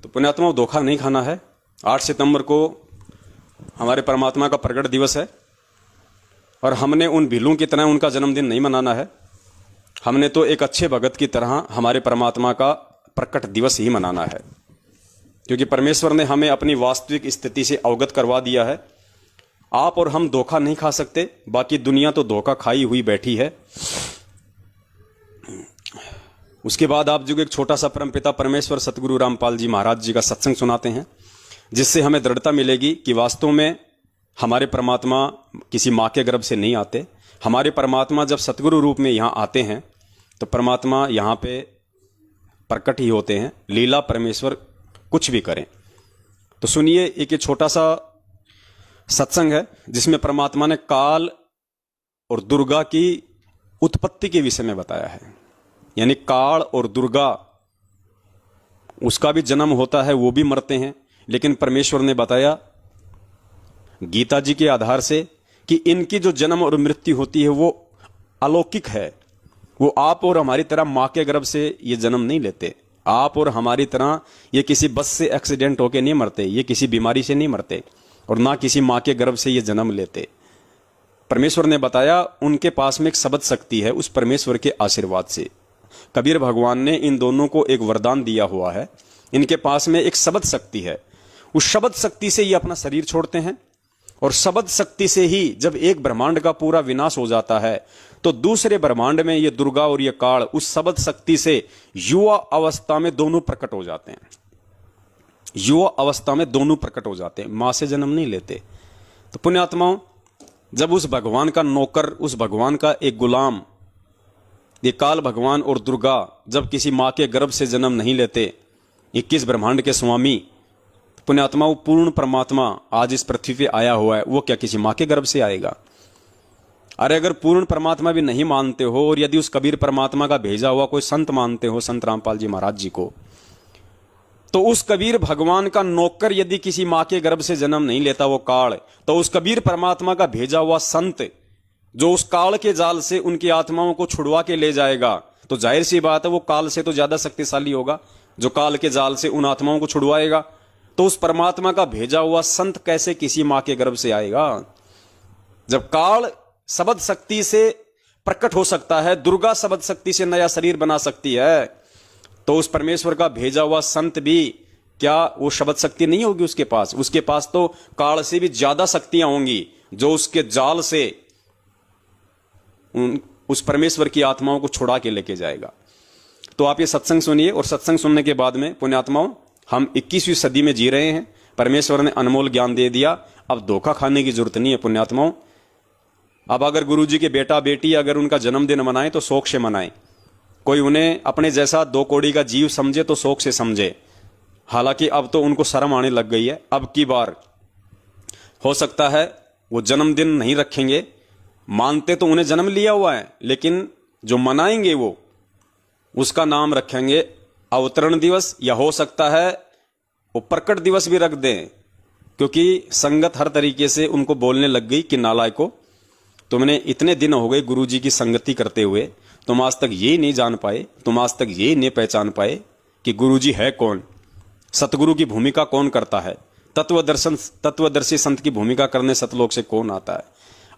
तो पुण्यात्माओं, धोखा नहीं खाना है। 8 सितंबर को हमारे परमात्मा का प्रकट दिवस है और हमने उन भीलों की तरह उनका जन्मदिन नहीं मनाना है। हमने तो एक अच्छे भगत की तरह हमारे परमात्मा का प्रकट दिवस ही मनाना है, क्योंकि परमेश्वर ने हमें अपनी वास्तविक स्थिति से अवगत करवा दिया है। आप और हम धोखा नहीं खा सकते, बाकी दुनिया तो धोखा खाई हुई बैठी है। उसके बाद आप जो एक छोटा सा परमपिता परमेश्वर सतगुरु रामपाल जी महाराज जी का सत्संग सुनाते हैं, जिससे हमें दृढ़ता मिलेगी कि वास्तव में हमारे परमात्मा किसी माँ के गर्भ से नहीं आते। हमारे परमात्मा जब सतगुरु रूप में यहाँ आते हैं तो परमात्मा यहाँ पे प्रकट ही होते हैं। लीला परमेश्वर कुछ भी करें। तो सुनिए, एक ये छोटा सा सत्संग है जिसमें परमात्मा ने काल और दुर्गा की उत्पत्ति के विषय में बताया है। यानी काल और दुर्गा, उसका भी जन्म होता है, वो भी मरते हैं, लेकिन परमेश्वर ने बताया गीता जी के आधार से कि इनकी जो जन्म और मृत्यु होती है वो अलौकिक है। वो आप और हमारी तरह माँ के गर्भ से ये जन्म नहीं लेते। आप और हमारी तरह ये किसी बस से एक्सीडेंट होके नहीं मरते, ये किसी बीमारी से नहीं मरते, और ना किसी माँ के गर्भ से ये जन्म लेते। परमेश्वर ने बताया उनके पास में एक शब्द शक्ति है। उस परमेश्वर के आशीर्वाद से कबीर भगवान ने इन दोनों को एक वरदान दिया हुआ है। इनके पास में एक शब्द शक्ति है। उस शब्द शक्ति से ये अपना शरीर छोड़ते हैं, और शब्द शक्ति से ही जब एक ब्रह्मांड का पूरा विनाश हो जाता है तो दूसरे ब्रह्मांड में ये दुर्गा और ये काल उस शब्द शक्ति से युवा अवस्था में दोनों प्रकट हो जाते हैं। युवा अवस्था में दोनों प्रकट हो जाते हैं, मां से जन्म नहीं लेते। तो पुण्यात्माओं, जब उस भगवान का नौकर, उस भगवान का एक गुलाम, ये काल भगवान और दुर्गा जब किसी मां के गर्भ से जन्म नहीं लेते, 21 ब्रह्मांड के स्वामी पुण्यात्मा, वो पूर्ण परमात्मा आज इस पृथ्वी पे आया हुआ है, वो क्या किसी मां के गर्भ से आएगा? अरे अगर पूर्ण परमात्मा भी नहीं मानते हो, और यदि उस कबीर परमात्मा का भेजा हुआ कोई संत मानते हो, संत रामपाल जी महाराज जी को, तो उस कबीर भगवान का नौकर यदि किसी मां के गर्भ से जन्म नहीं लेता, वो काल, तो उस कबीर परमात्मा का भेजा हुआ संत जो उस काल के जाल से उनकी आत्माओं को छुड़वा के ले जाएगा, तो जाहिर सी बात है वो काल से तो ज्यादा शक्तिशाली होगा, जो काल के जाल से उन आत्माओं को छुड़वाएगा। तो उस परमात्मा का भेजा हुआ संत कैसे किसी मां के गर्भ से आएगा? जब काल शब्द शक्ति से प्रकट हो सकता है, दुर्गा शब्द शक्ति से नया शरीर बना सकती है, तो उस परमेश्वर का भेजा हुआ संत भी क्या वो शब्द शक्ति नहीं होगी उसके पास? उसके पास तो काल से भी ज्यादा शक्तियां होंगी, जो उसके जाल से उस परमेश्वर की आत्माओं को छुड़ा के लेके जाएगा। तो आप ये सत्संग सुनिए, और सत्संग सुनने के बाद में पुण्यात्माओं, हम 21वीं सदी में जी रहे हैं। परमेश्वर ने अनमोल ज्ञान दे दिया, अब धोखा खाने की जरूरत नहीं है पुण्यात्माओं। अब अगर गुरुजी के बेटा बेटी अगर उनका जन्मदिन मनाएं तो शौक से मनाएं। कोई उन्हें अपने जैसा 2 कौड़ी का जीव समझे तो शौक से समझे। हालांकि अब तो उनको शर्म आने लग गई है। अब की बार हो सकता है वो जन्मदिन नहीं रखेंगे, मानते तो उन्हें जन्म लिया हुआ है, लेकिन जो मनाएंगे वो उसका नाम रखेंगे अवतरण दिवस, या हो सकता है वो प्रकट दिवस भी रख दें, क्योंकि संगत हर तरीके से उनको बोलने लग गई कि नालायको, तुमने इतने दिन हो गए गुरुजी की संगति करते हुए, तुम आज तक ये नहीं जान पाए, तुम आज तक ये नहीं पहचान पाए कि गुरुजी है कौन, सतगुरु की भूमिका कौन करता है, तत्वदर्शी संत की भूमिका करने सतलोक से कौन आता है,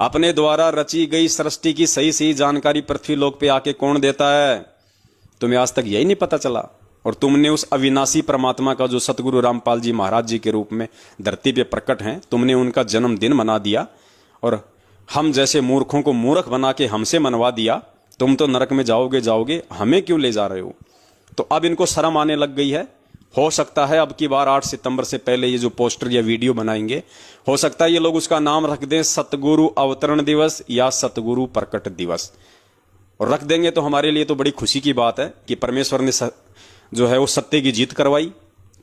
अपने द्वारा रची गई सृष्टि की सही सही जानकारी पृथ्वी लोक पे आके कौन देता है, तुम्हें आज तक यही नहीं पता चला। और तुमने उस अविनाशी परमात्मा का जो सतगुरु रामपाल जी महाराज जी के रूप में धरती पे प्रकट हैं, तुमने उनका जन्मदिन मना दिया, और हम जैसे मूर्खों को मूर्ख बना के हमसे मनवा दिया। तुम तो नरक में जाओगे, हमें क्यों ले जा रहे हो? तो अब इनको शर्म आने लग गई है। हो सकता है अब की बार 8 सितंबर से पहले ये जो पोस्टर या वीडियो बनाएंगे, हो सकता है ये लोग उसका नाम रख दें सतगुरु अवतरण दिवस या सतगुरु प्रकट दिवस, और रख देंगे तो हमारे लिए तो बड़ी खुशी की बात है कि परमेश्वर ने जो है वो सत्य की जीत करवाई।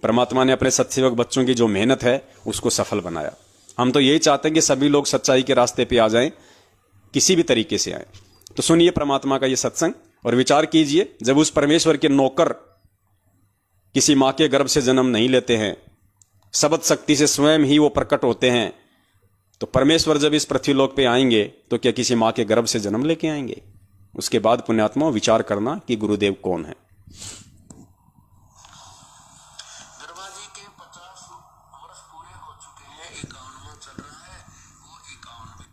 परमात्मा ने अपने सत्सेवक बच्चों की जो मेहनत है उसको सफल बनाया। हम तो यही चाहते हैं कि सभी लोग सच्चाई के रास्ते पे आ जाएं, किसी भी तरीके से आए। तो सुनिए परमात्मा का ये सत्संग और विचार कीजिए। जब उस परमेश्वर के नौकर किसी मां के गर्भ से जन्म नहीं लेते हैं, शब्द शक्ति से स्वयं ही वो प्रकट होते हैं, तो परमेश्वर जब इस पृथ्वी लोक पे आएंगे तो क्या किसी मां के गर्भ से जन्म लेके आएंगे? उसके बाद पुण्यात्मा विचार करना कि गुरुदेव कौन है। ब्रह्मा जी के 50 वर्ष पूरे हो चुके हैं, 51वां चल रहा है, वो 51वें।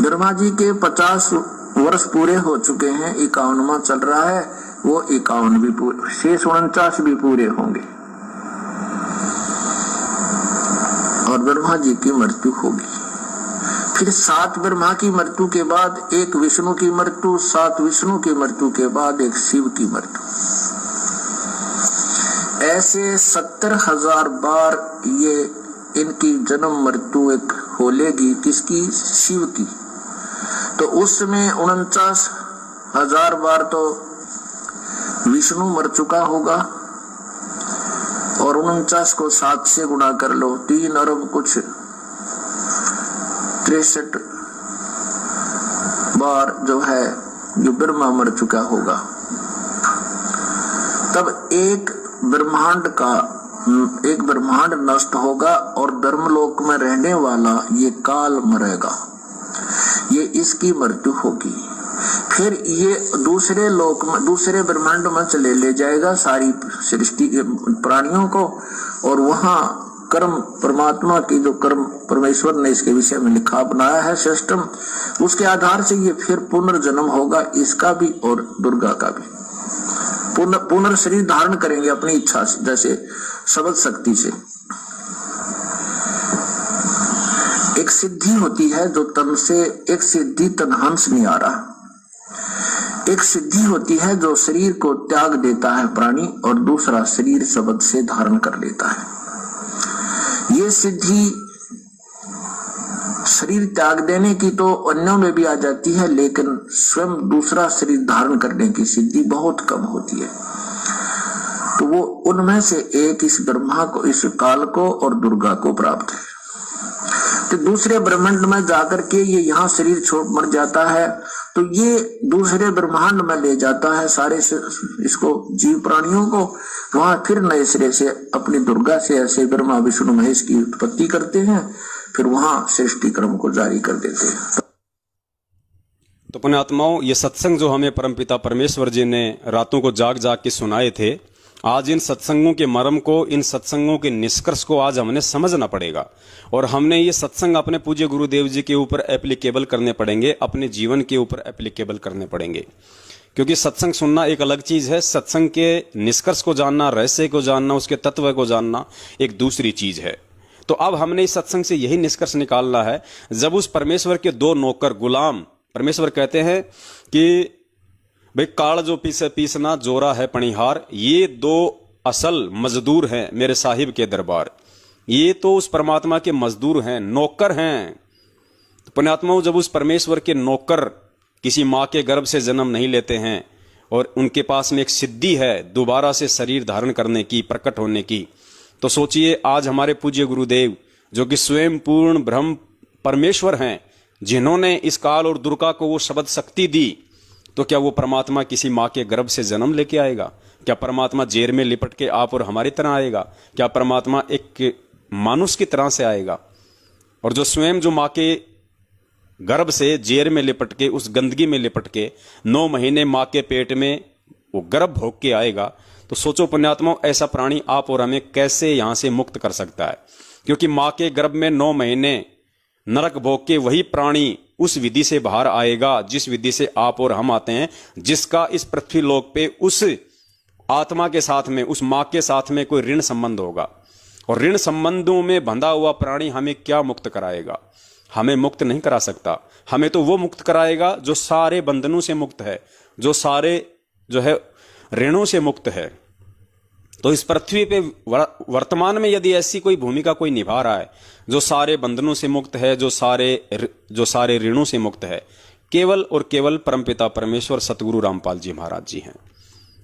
ब्रह्मा जी के 50 वर्ष पूरे हो चुके हैं, 51वां चल रहा है, वो 51 भी पूरे, शेष 49 भी पूरे होंगे और ब्रह्मा जी की मृत्यु होगी। फिर 7 ब्रह्मा की मृत्यु के बाद 1 विष्णु की मृत्यु, 7 विष्णु की मृत्यु के बाद 1 शिव की मृत्यु। ऐसे 70,000 बार ये इनकी जन्म मृत्यु एक हो लेगी, किसकी? शिव की। तो उसमें 49,000 बार तो विष्णु मर चुका होगा और 49 को 7 से गुणा कर लो, 3 अरब कुछ 63 बार जो है जो ब्रह्मा मर चुका होगा। तब एक ब्रह्मांड नष्ट होगा और धर्मलोक में रहने वाला ये काल मरेगा, ये इसकी मृत्यु होगी। फिर ये दूसरे लोक में, दूसरे ब्रह्मांड में चले ले जाएगा सारी सृष्टि के प्राणियों को, और वहां कर्म, परमात्मा की जो कर्म परमेश्वर ने इसके विषय में लिखा बनाया है सिस्टम, उसके आधार से ये फिर पुनर्जन्म होगा, इसका भी और दुर्गा का भी। पुनर्शरीर धारण करेंगे अपनी इच्छा से, जैसे शब्द शक्ति से। एक सिद्धि होती है जो तन से, एक सिद्धि तनहंस नहीं आ रहा, एक सिद्धि होती है जो शरीर को त्याग देता है प्राणी, और दूसरा शरीर शब्द से धारण कर लेता है। ये सिद्धि शरीर त्याग देने की तो अन्यों में भी आ जाती है, लेकिन स्वयं दूसरा शरीर धारण करने की सिद्धि बहुत कम होती है। तो वो उनमें से एक इस ब्रह्मा को, इस काल को और दुर्गा को प्राप्त है। तो दूसरे ब्रह्मांड में जाकर के ये यहाँ शरीर छोड़ मर जाता है, तो ये दूसरे ब्रह्मांड में ले जाता है सारे इसको, जीव प्राणियों को। वहां फिर नए सिरे से अपनी दुर्गा से ऐसे ब्रह्मा विष्णु महेश की उत्पत्ति करते हैं, फिर वहां सृष्टि क्रम को जारी कर देते हैं। तो पुण्यात्माओं, ये सत्संग जो हमें परमपिता परमेश्वर जी ने रातों को जाग जाग के सुनाए थे, आज इन सत्संगों के मर्म को, इन सत्संगों के निष्कर्ष को आज हमने समझना पड़ेगा, और हमने ये सत्संग अपने पूज्य गुरुदेव जी के ऊपर एप्लीकेबल करने पड़ेंगे, अपने जीवन के ऊपर एप्लीकेबल करने पड़ेंगे। क्योंकि सत्संग सुनना एक अलग चीज है, सत्संग के निष्कर्ष को जानना, रहस्य को जानना, उसके तत्व को जानना एक दूसरी चीज है। तो अब हमने इस सत्संग से यही निष्कर्ष निकालना है, जब उस परमेश्वर के 2 नौकर गुलाम, परमेश्वर कहते हैं कि भाई काल जो पीसना जोरा है पणिहार, ये 2 असल मजदूर हैं मेरे साहिब के दरबार। ये तो उस परमात्मा के मजदूर हैं, नौकर हैं। तो पुण्यात्माओं, जब उस परमेश्वर के नौकर किसी माँ के गर्भ से जन्म नहीं लेते हैं और उनके पास में एक सिद्धि है दोबारा से शरीर धारण करने की, प्रकट होने की, तो सोचिए आज हमारे पूज्य गुरुदेव जो कि स्वयं पूर्ण ब्रह्म परमेश्वर हैं, जिन्होंने इस काल और दुर्गा को वो शब्द शक्ति दी, तो क्या वो परमात्मा किसी माँ के गर्भ से जन्म लेके आएगा? क्या परमात्मा जेर में लिपट के आप और हमारी तरह आएगा? क्या परमात्मा एक मानुष की तरह से आएगा? और जो स्वयं जो माँ के गर्भ से जेर में लिपट के, उस गंदगी में लिपट के 9 महीने माँ के पेट में वो गर्भ भोग के आएगा, तो सोचो पुण्यात्माओं, ऐसा प्राणी आप और हमें कैसे यहां से मुक्त कर सकता है? क्योंकि माँ के गर्भ में 9 महीने नरक भोग के वही प्राणी उस विधि से बाहर आएगा जिस विधि से आप और हम आते हैं, जिसका इस पृथ्वी लोक पे उस आत्मा के साथ में, उस माँ के साथ में कोई ऋण संबंध होगा। और ऋण संबंधों में बंधा हुआ प्राणी हमें क्या मुक्त कराएगा? हमें मुक्त नहीं करा सकता। हमें तो वो मुक्त कराएगा जो सारे बंधनों से मुक्त है, जो सारे जो है ऋणों से मुक्त है। तो इस पृथ्वी पे वर्तमान में यदि ऐसी कोई भूमिका कोई निभा रहा है जो सारे बंधनों से मुक्त है, जो सारे ऋणों से मुक्त है, केवल और केवल परमपिता परमेश्वर सतगुरु रामपाल जी महाराज जी हैं।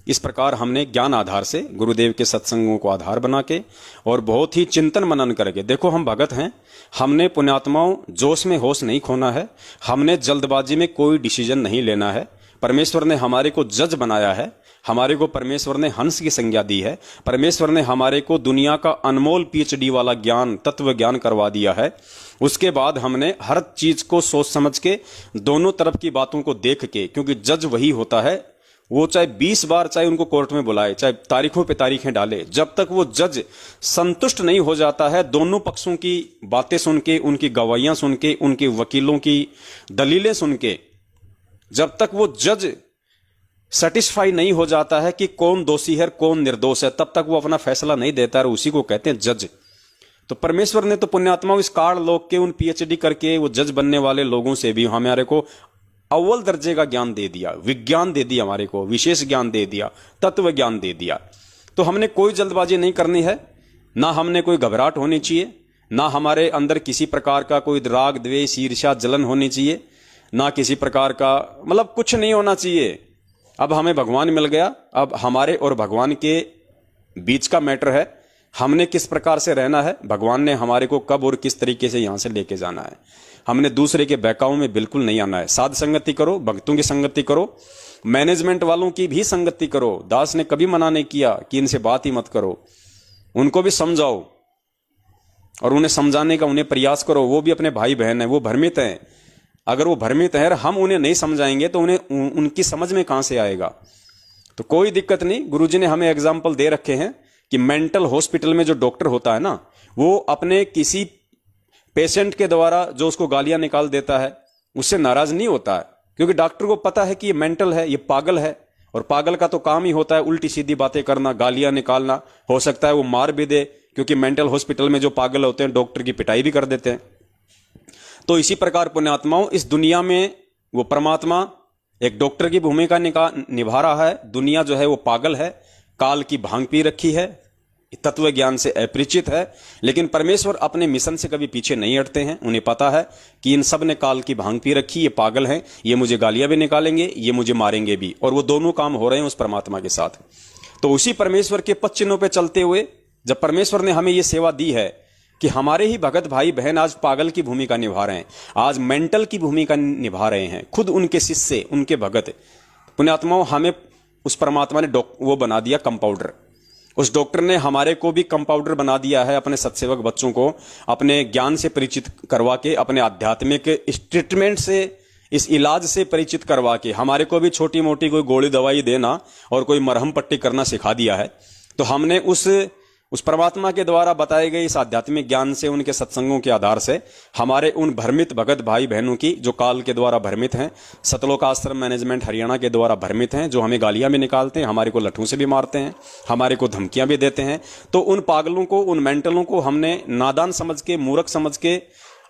इस प्रकार हमने ज्ञान आधार से गुरुदेव के सत्संगों को आधार बना के और बहुत ही चिंतन मनन करके, देखो हम भगत हैं, हमने पुण्यात्माओं जोश में होश नहीं खोना है, हमने जल्दबाजी में कोई डिसीजन नहीं लेना है, परमेश्वर ने हमारे को जज बनाया है, हमारे को परमेश्वर ने हंस की संज्ञा दी है, परमेश्वर ने हमारे को दुनिया का अनमोल पीएचडी वाला ज्ञान, तत्व ज्ञान करवा दिया है। उसके बाद हमने हर चीज को सोच समझ के, दोनों तरफ की बातों को देख के, क्योंकि जज वही होता है, वो चाहे 20 बार चाहे उनको कोर्ट में बुलाए, चाहे तारीखों पे तारीखें डाले, जब तक वो जज संतुष्ट नहीं हो जाता है दोनों पक्षों की बातें सुन के, उनकी गवाहियां सुन के, उनके वकीलों की दलीलें सुन के, जब तक वो जज सेटिस्फाई नहीं हो जाता है कि कौन दोषी है कौन निर्दोष है, तब तक वो अपना फैसला नहीं देता है। उसी को कहते हैं जज। तो परमेश्वर ने तो पुण्यात्माओं इस काल लोक के उन पीएचडी करके वो जज बनने वाले लोगों से भी हमारे को अव्वल दर्जे का ज्ञान दे दिया, विज्ञान दे दिया, हमारे को विशेष ज्ञान दे दिया, तत्व ज्ञान दे दिया। तो हमने कोई जल्दबाजी नहीं करनी है, ना हमने कोई घबराहट होनी चाहिए, ना हमारे अंदर किसी प्रकार का कोई राग द्वेष ईर्ष्या जलन होनी चाहिए, ना किसी प्रकार का मतलब कुछ नहीं होना चाहिए। अब हमें भगवान मिल गया, अब हमारे और भगवान के बीच का मैटर है, हमने किस प्रकार से रहना है, भगवान ने हमारे को कब और किस तरीके से यहां से लेके जाना है। हमने दूसरे के बहकावों में बिल्कुल नहीं आना है। साध संगति करो, भक्तों की संगति करो, मैनेजमेंट वालों की भी संगति करो। दास ने कभी मना नहीं किया कि इनसे बात ही मत करो, उनको भी समझाओ और उन्हें समझाने का उन्हें प्रयास करो। वो भी अपने भाई बहन है, वो भ्रमित हैं। अगर वो भ्रमित है, हम उन्हें नहीं समझाएंगे तो उन्हें उनकी समझ में कहां से आएगा। तो कोई दिक्कत नहीं। गुरुजी ने हमें एग्जाम्पल दे रखे हैं कि मेंटल हॉस्पिटल में जो डॉक्टर होता है ना, वो अपने किसी पेशेंट के द्वारा जो उसको गालियां निकाल देता है उससे नाराज नहीं होता है, क्योंकि डॉक्टर को पता है कि ये मेंटल है, ये पागल है, और पागल का तो काम ही होता है उल्टी सीधी बातें करना, गालियां निकालना। हो सकता है वो मार भी दे, क्योंकि मेंटल हॉस्पिटल में जो पागल होते हैं डॉक्टर की पिटाई भी कर देते हैं। तो इसी प्रकार पुण्यात्माओं, इस दुनिया में वो परमात्मा एक डॉक्टर की भूमिका निभा रहा है। दुनिया जो है वो पागल है, काल की भांग पी रखी है, तत्व ज्ञान से अपरिचित है, लेकिन परमेश्वर अपने मिशन से कभी पीछे नहीं हटते हैं। उन्हें पता है कि इन सब ने काल की भांग पी रखी, ये पागल हैं, ये मुझे गालियां भी निकालेंगे, ये मुझे मारेंगे भी, और वो दोनों काम हो रहे हैं उस परमात्मा के साथ। तो उसी परमेश्वर के पद चिन्हों पे चलते हुए जब परमेश्वर ने हमें ये सेवा दी है कि हमारे ही भगत भाई बहन आज पागल की भूमिका निभा रहे हैं, आज मेंटल की भूमिका निभा रहे हैं, खुद उनके शिष्य, उनके भगत पुण्यात्माओं, हमें उस परमात्मा ने वो बना दिया कंपाउंडर। उस डॉक्टर ने हमारे को भी कंपाउंडर बना दिया है, अपने सत्सेवक बच्चों को अपने ज्ञान से परिचित करवा के, अपने आध्यात्मिक इस ट्रीटमेंट से, इस इलाज से परिचित करवा के हमारे को भी छोटी मोटी कोई गोली दवाई देना और कोई मरहम पट्टी करना सिखा दिया है। तो हमने उस परमात्मा के द्वारा बताए गए इस आध्यात्मिक ज्ञान से, उनके सत्संगों के आधार से हमारे उन भ्रमित भगत भाई बहनों की, जो काल के द्वारा भ्रमित हैं, सतलोक आश्रम मैनेजमेंट हरियाणा के द्वारा भ्रमित हैं, जो हमें गालियां भी निकालते हैं, हमारे को लट्ठों से भी मारते हैं, हमारे को धमकियां भी देते हैं, तो उन पागलों को, उन मेंटलों को हमने नादान समझ के, मूर्ख समझ के,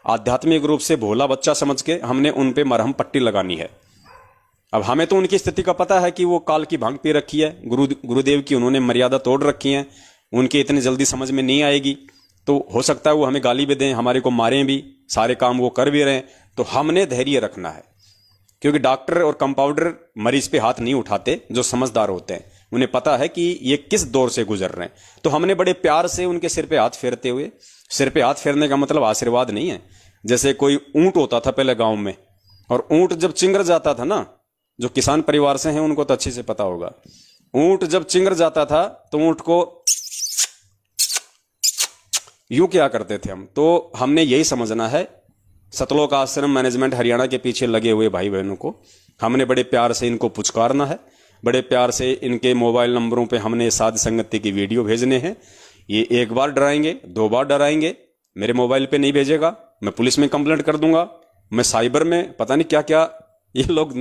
आध्यात्मिक रूप से भोला बच्चा समझ के हमने उन पे मरहम पट्टी लगानी है। अब हमें तो उनकी स्थिति का पता है कि वो काल की भांग पी रखी है, गुरुदेव की उन्होंने मर्यादा तोड़ रखी है, उनके इतनी जल्दी समझ में नहीं आएगी। तो हो सकता है वो हमें गाली भी दें, हमारे को मारें भी, सारे काम वो कर भी रहे हैं। तो हमने धैर्य रखना है, क्योंकि डॉक्टर और कंपाउंडर मरीज पे हाथ नहीं उठाते, जो समझदार होते हैं उन्हें पता है कि ये किस दौर से गुजर रहे हैं। तो हमने बड़े प्यार से उनके सिर पे हाथ फेरते हुए, सिर पे हाथ फेरने का मतलब आशीर्वाद नहीं है। जैसे कोई ऊंट होता था पहले गांव में, और ऊंट जब चिंगर जाता था ना, जो किसान परिवार से हैं उनको तो अच्छे से पता होगा, ऊंट जब चिंगर जाता था तो ऊंट को यूं क्या करते थे हम। तो हमने यही समझना है, सतलोक आश्रम मैनेजमेंट हरियाणा के पीछे लगे हुए भाई बहनों को हमने बड़े प्यार से इनको पुचकारना है, बड़े प्यार से इनके मोबाइल नंबरों पे हमने साध संगति की वीडियो भेजने हैं। ये एक बार डराएंगे, 2 बार डराएंगे, मेरे मोबाइल पे नहीं भेजेगा, मैं पुलिस में कंप्लेंट कर दूंगा, मैं साइबर में पता नहीं क्या क्या ये लोग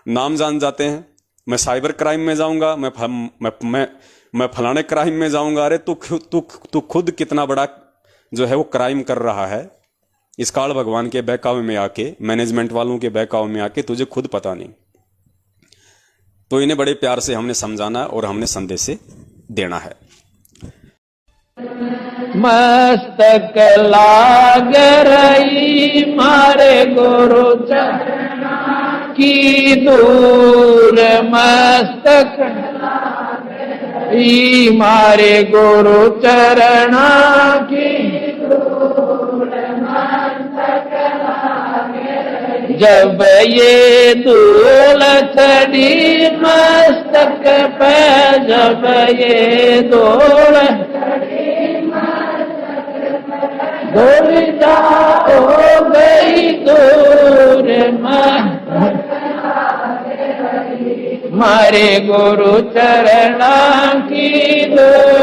नाम जान जाते हैं, मैं साइबर क्राइम में जाऊंगा, मैं फलाने क्राइम में जाऊंगा। अरे तू खुद कितना बड़ा जो है वो क्राइम कर रहा है, इस काल भगवान के बहकावे में आके, मैनेजमेंट वालों के बहकावे में आके, तुझे खुद पता नहीं। तो इन्हें बड़े प्यार से हमने समझाना है और हमने संदेश देना है। मस्तक लाग रही मारे गुरु चरणा की दूर, मस्तक मारे गुरु चरणा की दूर, मस्तक लाग जब ये धूल चढ़ी मस्तक पे, जब ये धूल धूलिया हो गई दूर मारे गुरु चरणा की दूर